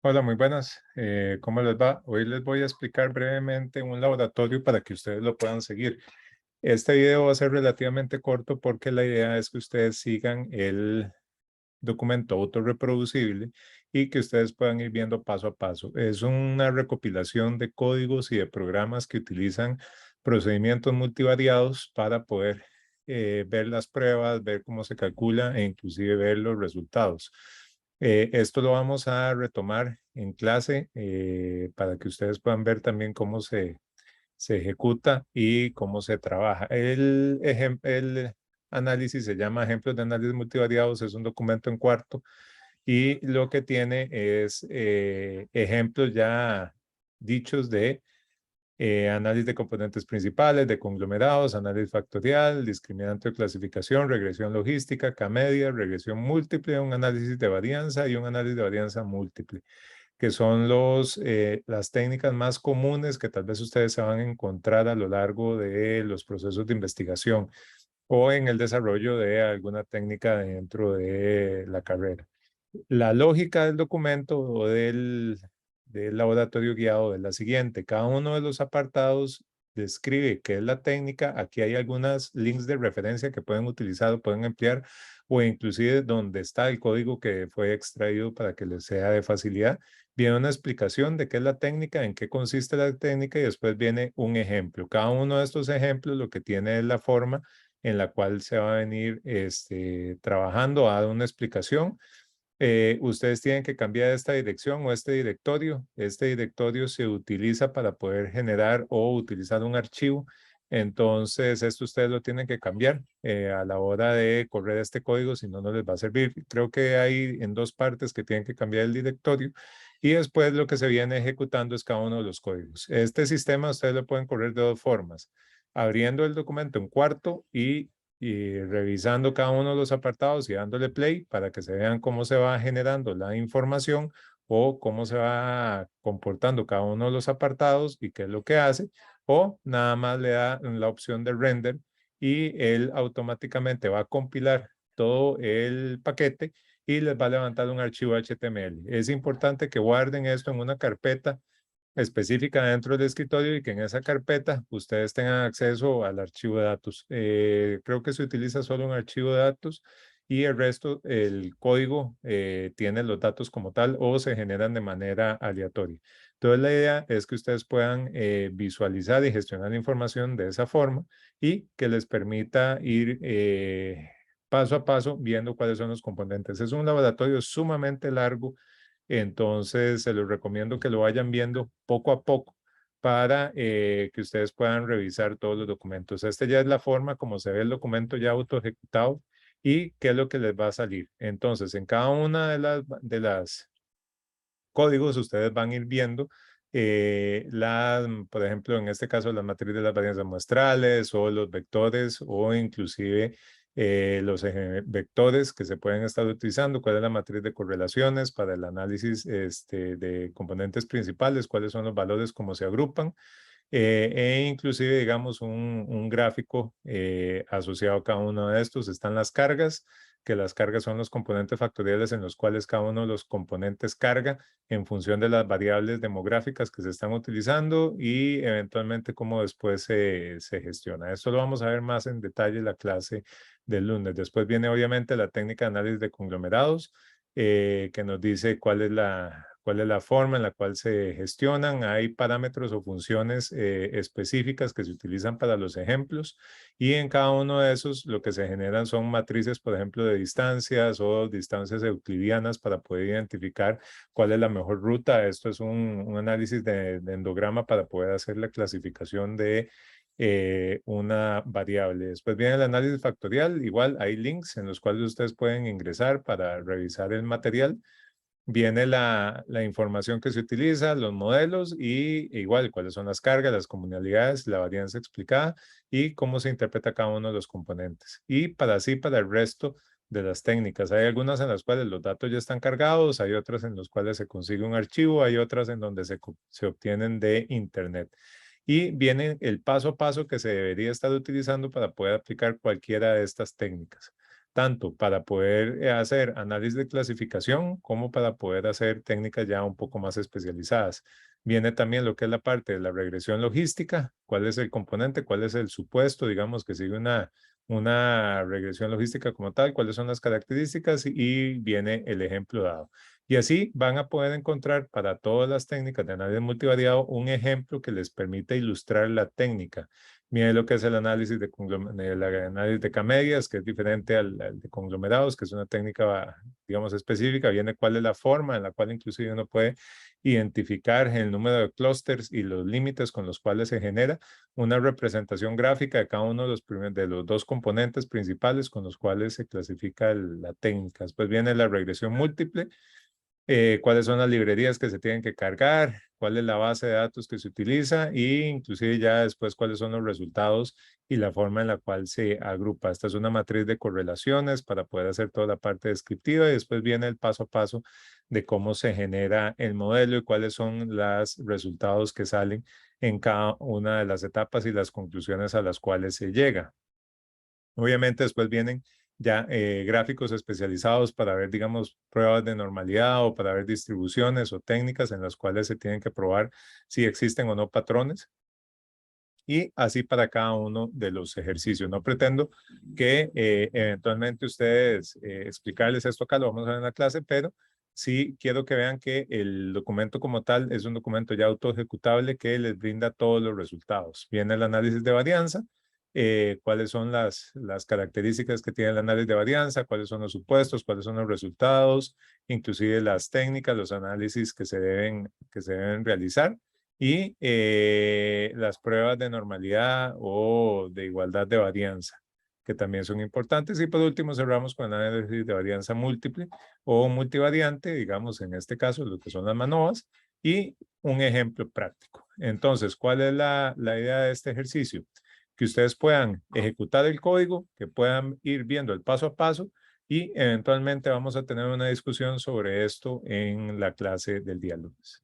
Hola, muy buenas. ¿Cómo les va? Hoy les voy a explicar brevemente un laboratorio para que ustedes lo puedan seguir. Este video va a ser relativamente corto porque la idea es que ustedes sigan el documento autorreproducible y que ustedes puedan ir viendo paso a paso. Es una recopilación de códigos y de programas que utilizan procedimientos multivariados para poder ver las pruebas, ver cómo se calcula e inclusive ver los resultados. Esto lo vamos a retomar en clase para que ustedes puedan ver también cómo se ejecuta y cómo se trabaja. El análisis se llama Ejemplos de Análisis Multivariados, es un documento en cuarto y lo que tiene es ejemplos ya dichos de análisis de componentes principales, de conglomerados, análisis factorial, discriminante de clasificación, regresión logística, K-media, regresión múltiple, un análisis de varianza y un análisis de varianza múltiple, que son las técnicas más comunes que tal vez ustedes se van a encontrar a lo largo de los procesos de investigación o en el desarrollo de alguna técnica dentro de la carrera. La lógica del documento o del laboratorio guiado es la siguiente. Cada uno de los apartados describe qué es la técnica. Aquí hay algunas links de referencia que pueden utilizar o pueden emplear o inclusive donde está el código que fue extraído para que les sea de facilidad. Viene una explicación de qué es la técnica, en qué consiste la técnica y después viene un ejemplo. Cada uno de estos ejemplos lo que tiene es la forma en la cual se va a venir trabajando, a dar una explicación. Ustedes tienen que cambiar esta dirección o este directorio. Este directorio se utiliza para poder generar o utilizar un archivo. Entonces, esto ustedes lo tienen que cambiar a la hora de correr este código, si no, no les va a servir. Creo que hay en dos partes que tienen que cambiar el directorio y después lo que se viene ejecutando es cada uno de los códigos. Este sistema ustedes lo pueden correr de dos formas. Abriendo el documento en cuarto y revisando cada uno de los apartados y dándole play para que se vean cómo se va generando la información o cómo se va comportando cada uno de los apartados y qué es lo que hace, o nada más le da la opción de render y él automáticamente va a compilar todo el paquete y les va a levantar un archivo HTML. Es importante que guarden esto en una carpeta específica dentro del escritorio y que en esa carpeta ustedes tengan acceso al archivo de datos. Creo que se utiliza solo un archivo de datos y el resto, el código tiene los datos como tal o se generan de manera aleatoria. Entonces la idea es que ustedes puedan visualizar y gestionar la información de esa forma y que les permita ir paso a paso viendo cuáles son los componentes. Es un laboratorio sumamente largo, entonces, se los recomiendo que lo vayan viendo poco a poco para que ustedes puedan revisar todos los documentos. Esta ya es la forma como se ve el documento ya auto ejecutado y qué es lo que les va a salir. Entonces, en cada una de las códigos ustedes van a ir viendo por ejemplo, en este caso, las matrices de las varianzas muestrales o los vectores o inclusive los vectores que se pueden estar utilizando, cuál es la matriz de correlaciones para el análisis de componentes principales, cuáles son los valores, cómo se agrupan, e inclusive, digamos, un gráfico asociado a cada uno de estos. Están las cargas, que las cargas son los componentes factoriales en los cuales cada uno de los componentes carga en función de las variables demográficas que se están utilizando y eventualmente cómo después se gestiona. Esto lo vamos a ver más en detalle en la clase del lunes. Después viene obviamente la técnica de análisis de conglomerados, que nos dice cuál es la forma en la cual se gestionan. Hay parámetros o funciones específicas que se utilizan para los ejemplos y en cada uno de esos lo que se generan son matrices, por ejemplo, de distancias o distancias euclidianas para poder identificar cuál es la mejor ruta. Esto es un análisis de endograma para poder hacer la clasificación de una variable. Después viene el análisis factorial. Igual hay links en los cuales ustedes pueden ingresar para revisar el material. Viene la información que se utiliza, los modelos y igual cuáles son las cargas, las comunalidades, la varianza explicada y cómo se interpreta cada uno de los componentes. Y para el resto de las técnicas. Hay algunas en las cuales los datos ya están cargados, hay otras en las cuales se consigue un archivo, hay otras en donde se obtienen de internet. Y viene el paso a paso que se debería estar utilizando para poder aplicar cualquiera de estas técnicas. tanto para poder hacer análisis de clasificación como para poder hacer técnicas ya un poco más especializadas. Viene también lo que es la parte de la regresión logística, cuál es el componente, cuál es el supuesto, digamos, que sigue una regresión logística como tal, cuáles son las características y viene el ejemplo dado. Y así van a poder encontrar para todas las técnicas de análisis multivariado un ejemplo que les permita ilustrar la técnica. Mire lo que es el análisis de K-medias, que es diferente al de conglomerados, que es una técnica, digamos, específica. Viene cuál es la forma en la cual inclusive uno puede identificar el número de clústeres y los límites con los cuales se genera una representación gráfica de cada uno de los dos componentes principales con los cuales se clasifica la técnica. Después viene la regresión múltiple, cuáles son las librerías que se tienen que cargar, cuál es la base de datos que se utiliza e inclusive ya después cuáles son los resultados y la forma en la cual se agrupa. Esta es una matriz de correlaciones para poder hacer toda la parte descriptiva y después viene el paso a paso de cómo se genera el modelo y cuáles son los resultados que salen en cada una de las etapas y las conclusiones a las cuales se llega. Obviamente después vienen ya gráficos especializados para ver, digamos, pruebas de normalidad o para ver distribuciones o técnicas en las cuales se tienen que probar si existen o no patrones. Y así para cada uno de los ejercicios. No pretendo que eventualmente ustedes explicarles esto acá, lo vamos a ver en la clase, pero sí quiero que vean que el documento como tal es un documento ya auto ejecutable que les brinda todos los resultados. Viene el análisis de varianza, cuáles son las características que tiene el análisis de varianza, cuáles son los supuestos, cuáles son los resultados, inclusive las técnicas, los análisis que se deben realizar y las pruebas de normalidad o de igualdad de varianza, que también son importantes. Y por último cerramos con el análisis de varianza múltiple o multivariante, digamos en este caso lo que son las MANOVAs, y un ejemplo práctico. Entonces, ¿cuál es la idea de este ejercicio? Que ustedes puedan ejecutar el código, que puedan ir viendo el paso a paso y eventualmente vamos a tener una discusión sobre esto en la clase del día lunes.